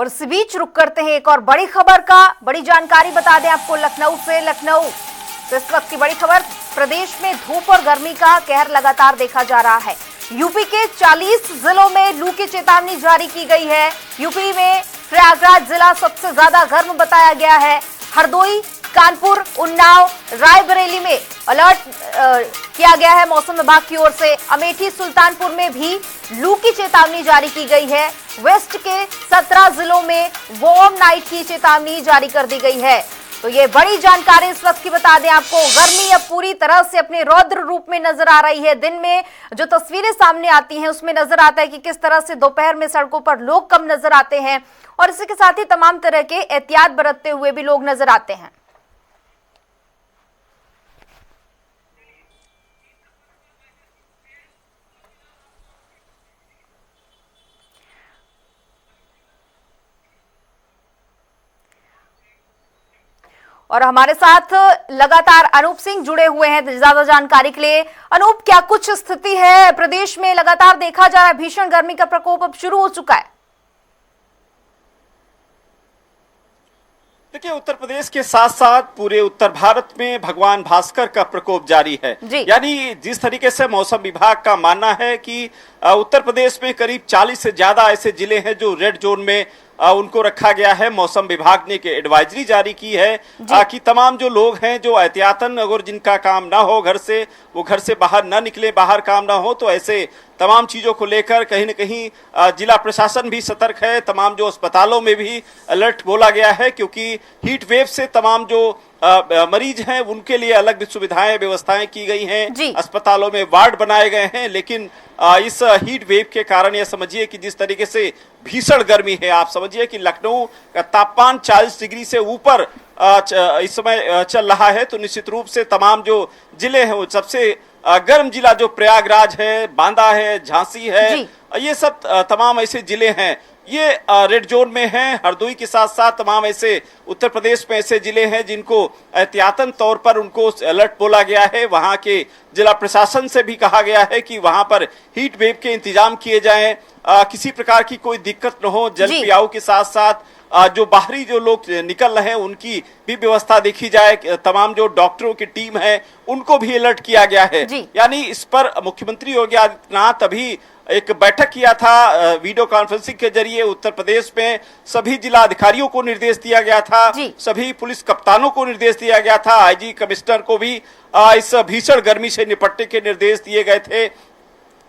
और इस बीच रुक करते हैं एक और बड़ी खबर का। बड़ी जानकारी बता दें आपको लखनऊ से। लखनऊ तो इस वक्त की बड़ी खबर, प्रदेश में धूप और गर्मी का कहर लगातार देखा जा रहा है। यूपी के 40 जिलों में लू की चेतावनी जारी की गई है। यूपी में प्रयागराज जिला सबसे ज्यादा गर्म बताया गया है। हरदोई, कानपुर, उन्नाव, रायबरेली में अलर्ट किया गया है मौसम विभाग की ओर से। अमेठी, सुल्तानपुर में भी लू की चेतावनी जारी की गई है। वेस्ट के 17 जिलों में वार्म नाइट की चेतावनी जारी कर दी गई है। तो ये बड़ी जानकारी इस वक्त की बता दें आपको। गर्मी अब पूरी तरह से अपने रौद्र रूप में नजर आ रही है। दिन में जो तस्वीरें सामने आती हैं उसमें नजर आता है कि किस तरह से दोपहर में सड़कों पर लोग कम नजर आते हैं और इसी के साथ ही तमाम तरह के एहतियात बरतते हुए भी लोग नजर आते हैं। और हमारे साथ लगातार अनूप सिंह जुड़े हुए हैं ज्यादा जानकारी के लिए। अनूप, क्या कुछ स्थिति है प्रदेश में? लगातार देखा जा रहा है भीषण गर्मी का प्रकोप अब शुरू हो चुका है। देखिए, उत्तर प्रदेश के साथ साथ पूरे उत्तर भारत में भगवान भास्कर का प्रकोप जारी है। यानी जिस तरीके से मौसम विभाग का मानना है कि उत्तर प्रदेश में करीब 40 से ज्यादा ऐसे जिले हैं जो रेड जोन में उनको रखा गया है। मौसम विभाग ने एडवाइजरी जारी की है कि तमाम जो लोग हैं जो एहतियातन अगर जिनका काम ना हो घर से, वो घर से बाहर ना निकले, बाहर काम ना हो, तो ऐसे तमाम चीजों को लेकर कहीं न कहीं जिला प्रशासन भी सतर्क है। तमाम जो अस्पतालों में भी अलर्ट बोला गया है क्योंकि हीट वेव से तमाम जो मरीज हैं उनके लिए अलग सुविधाएं व्यवस्थाएं की गई हैं। अस्पतालों में वार्ड बनाए गए हैं। लेकिन इस हीट वेव के कारण यह समझिए कि जिस तरीके से भीषण गर्मी है, आप समझिए कि लखनऊ का तापमान 40 डिग्री से ऊपर इस समय चल रहा है। तो निश्चित रूप से तमाम जो जिले हैं वो सबसे गर्म जिला जो प्रयागराज है, बांदा है, झांसी है, ये सब तमाम ऐसे जिले हैं ये रेड जोन में हैं। हरदोई के साथ साथ तमाम ऐसे उत्तर प्रदेश में ऐसे जिले हैं जिनको एहतियातन तौर पर उनको अलर्ट बोला गया है। वहां के जिला प्रशासन से भी कहा गया है कि वहां पर हीट वेव के इंतजाम किए जाएं, किसी प्रकार की कोई दिक्कत न हो। जल पियाऊ के साथ साथ जो बाहरी जो लोग निकल रहे हैं उनकी भी व्यवस्था देखी जाए। तमाम जो डॉक्टरों की टीम है उनको भी अलर्ट किया गया है। यानी इस पर मुख्यमंत्री योगी आदित्यनाथ अभी एक बैठक किया था वीडियो कॉन्फ्रेंसिंग के जरिए। उत्तर प्रदेश में सभी जिला अधिकारियों को निर्देश दिया गया था, सभी पुलिस कप्तानों को निर्देश दिया गया था, आईजी कमिश्नर को भी इस भीषण गर्मी से निपटने के निर्देश दिए गए थे।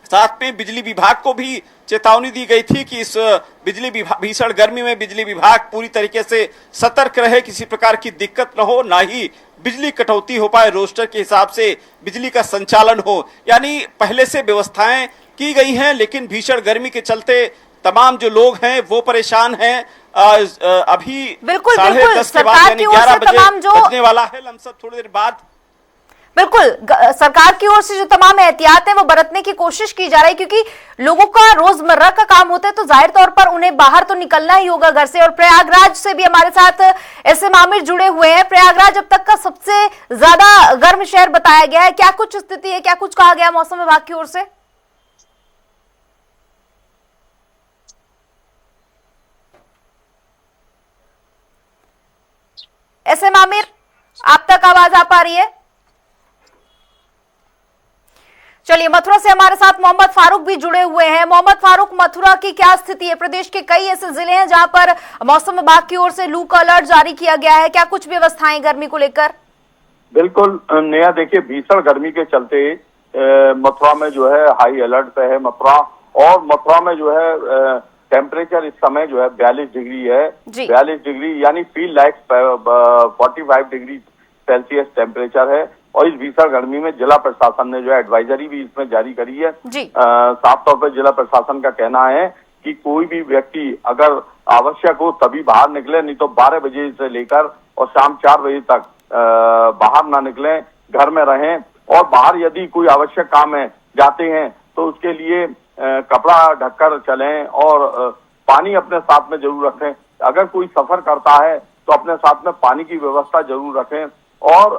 साथ में बिजली विभाग को भी चेतावनी दी गई थी कि इस भीषण गर्मी में बिजली विभाग पूरी तरीके से सतर्क रहे, किसी प्रकार की दिक्कत न हो, ना ही बिजली कटौती हो पाए, रोस्टर के हिसाब से बिजली का संचालन हो। यानी पहले से व्यवस्थाएं की गई हैं, लेकिन भीषण गर्मी के चलते तमाम जो लोग हैं वो परेशान हैं। अभी 10:30 के बाद यानी 11 बजे बजने वाला है, लमसम थोड़ी देर बाद। बिल्कुल, सरकार की ओर से जो तमाम एहतियात है वो बरतने की कोशिश की जा रही है क्योंकि लोगों का रोजमर्रा का काम होता है तो जाहिर तौर पर उन्हें बाहर तो निकलना ही होगा घर से। और प्रयागराज से भी हमारे साथ ऐसे मामिर जुड़े हुए हैं। प्रयागराज अब तक का सबसे ज्यादा गर्म शहर बताया गया है। क्या कुछ स्थिति है, क्या कुछ कहा गया मौसम विभाग की ओर से? ऐसे मामिर, आप तक आवाज आ पा रही है? चलिए, मथुरा से हमारे साथ मोहम्मद फारूक भी जुड़े हुए हैं। मोहम्मद फारूक, मथुरा की क्या स्थिति है? प्रदेश के कई ऐसे जिले हैं जहां पर मौसम विभाग की ओर से लू का अलर्ट जारी किया गया है। क्या कुछ व्यवस्थाएं गर्मी को लेकर? बिल्कुल नया, देखिए भीषण गर्मी के चलते मथुरा में जो है हाई अलर्ट पे है मथुरा। और मथुरा में जो है टेम्परेचर इस समय जो है 42 डिग्री है। 42 डिग्री यानी feel like 45 degree Celsius temperature है। और इस भीषण गर्मी में जिला प्रशासन ने जो है एडवाइजरी भी इसमें जारी करी है। साफ तौर पर जिला प्रशासन का कहना है कि कोई भी व्यक्ति अगर आवश्यक हो तभी बाहर निकले, नहीं तो 12 बजे से लेकर और शाम 4 बजे तक बाहर ना निकलें, घर में रहें। और बाहर यदि कोई आवश्यक काम है जाते हैं तो उसके लिए कपड़ा ढककर चलें और पानी अपने साथ में जरूर रखें। अगर कोई सफर करता है तो अपने साथ में पानी की व्यवस्था जरूर रखें। और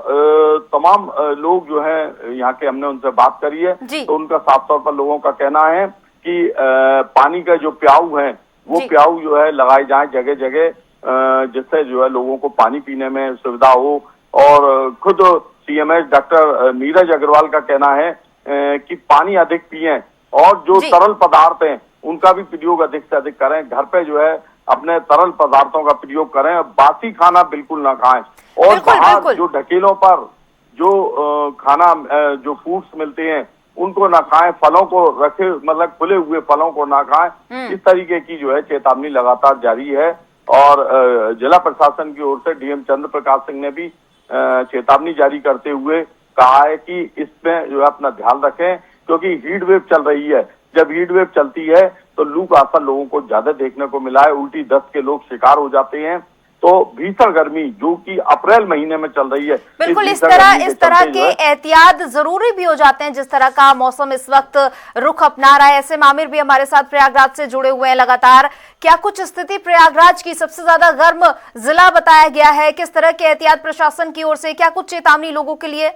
तमाम लोग जो हैं यहाँ के, हमने उनसे बात करी है तो उनका साफ तौर पर लोगों का कहना है कि पानी का जो प्याऊ है वो प्याऊ जो है लगाए जाए जगह जगह, जिससे जो है लोगों को पानी पीने में सुविधा हो। और खुद सीएमएच डॉक्टर नीरज अग्रवाल का कहना है कि पानी अधिक पिएं और जो तरल पदार्थ हैं उनका भी प्रयोग अधिक से अधिक करें। घर पे जो है अपने तरल पदार्थों का प्रयोग करें, बासी खाना बिल्कुल ना खाएं। और बाहर जो ढकेलों पर जो खाना जो फूड्स मिलते हैं उनको ना खाएं, फलों को रखे मतलब खुले हुए फलों को ना खाएं। इस तरीके की जो है चेतावनी लगातार जारी है। और जिला प्रशासन की ओर से डीएम चंद्र प्रकाश सिंह ने भी चेतावनी जारी करते हुए कहा है कि इसमें जो है अपना ध्यान रखें, क्योंकि हीट वेव चल रही है। जब हीट वेव चलती है तो लू का असर लोगों को ज्यादा देखने को मिला है, उल्टी दस्त के लोग शिकार हो जाते हैं। तो भीषण गर्मी जो कि अप्रैल महीने में चल रही है, बिल्कुल इस तरह के एहतियात जरूरी भी हो जाते हैं। जिस तरह का मौसम इस वक्त रुख अपना रहा है, ऐसे में आमिर भी हमारे साथ प्रयागराज से जुड़े हुए हैं लगातार। क्या कुछ स्थिति प्रयागराज की सबसे ज्यादा गर्म जिला बताया गया है? किस तरह के एहतियात प्रशासन की ओर से, क्या कुछ चेतावनी लोगों के लिए?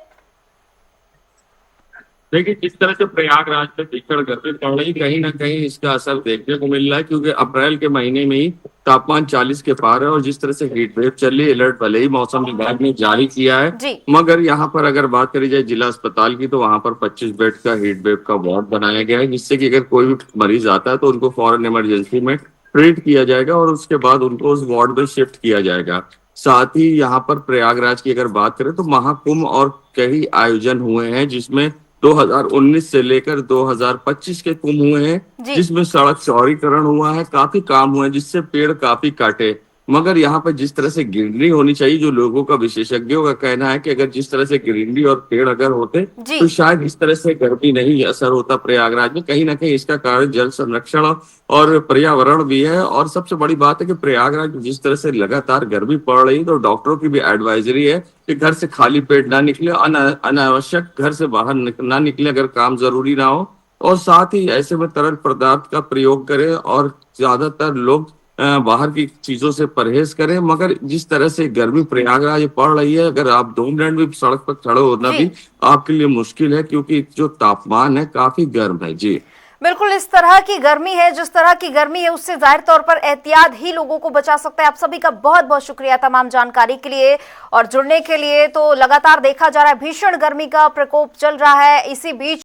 देखिए, जिस तरह से प्रयागराज में भीषण गर्मी पड़ रही, कहीं ना कहीं इसका असर देखने को मिल रहा है, क्योंकि अप्रैल के महीने में ही तापमान 40 के पार है। और जिस तरह से हीट वेव चल रही है, अलर्ट भले ही मौसम विभाग ने जारी किया है, मगर यहाँ पर अगर बात करी जाए जिला अस्पताल की, तो वहां पर 25 बेड का हीट वेव का वार्ड बनाया गया है, जिससे कि अगर कोई भी मरीज आता है तो उनको फौरन इमरजेंसी में ट्रीट किया जाएगा और उसके बाद उनको उस वार्ड में शिफ्ट किया जाएगा। साथ ही यहाँ पर प्रयागराज की अगर बात करें तो महाकुंभ और कई आयोजन हुए हैं, जिसमें 2019 से लेकर 2025 के कुंभ हुए हैं, जिसमें सड़क चौड़ीकरण हुआ है, काफी काम हुआ है, जिससे पेड़ काफी काटे। मगर यहाँ पर जिस तरह से ग्रीनरी होनी चाहिए, जो लोगों का विशेषज्ञों का कहना है कि अगर जिस तरह से ग्रीनरी और पेड़ अगर होते तो शायद इस तरह से गर्मी नहीं असर होता प्रयागराज में। कहीं ना कहीं इसका कारण जल संरक्षण और पर्यावरण भी है। और सबसे बड़ी बात है कि प्रयागराज में जिस तरह से लगातार गर्मी पड़ रही है, तो डॉक्टरों की भी एडवाइजरी है कि घर से खाली पेट ना निकले, अनावश्यक घर से बाहर ना निकले अगर काम जरूरी ना हो। और साथ ही ऐसे में तरल पदार्थ का प्रयोग करें और ज्यादातर लोग बाहर की चीजों से परहेज करें। मगर जिस तरह से गर्मी प्रयागराज पड़ रही है, अगर आप 2 मिनट भी सड़क पर खड़े होना भी आपके लिए मुश्किल है, क्योंकि जो तापमान है काफी गर्म है। जी बिल्कुल, इस तरह की गर्मी है, जिस तरह की गर्मी है उससे जाहिर तौर पर एहतियात ही लोगों को बचा सकता है। आप सभी का बहुत बहुत शुक्रिया तमाम जानकारी के लिए और जुड़ने के लिए। तो लगातार देखा जा रहा है भीषण गर्मी का प्रकोप चल रहा है। इसी बीच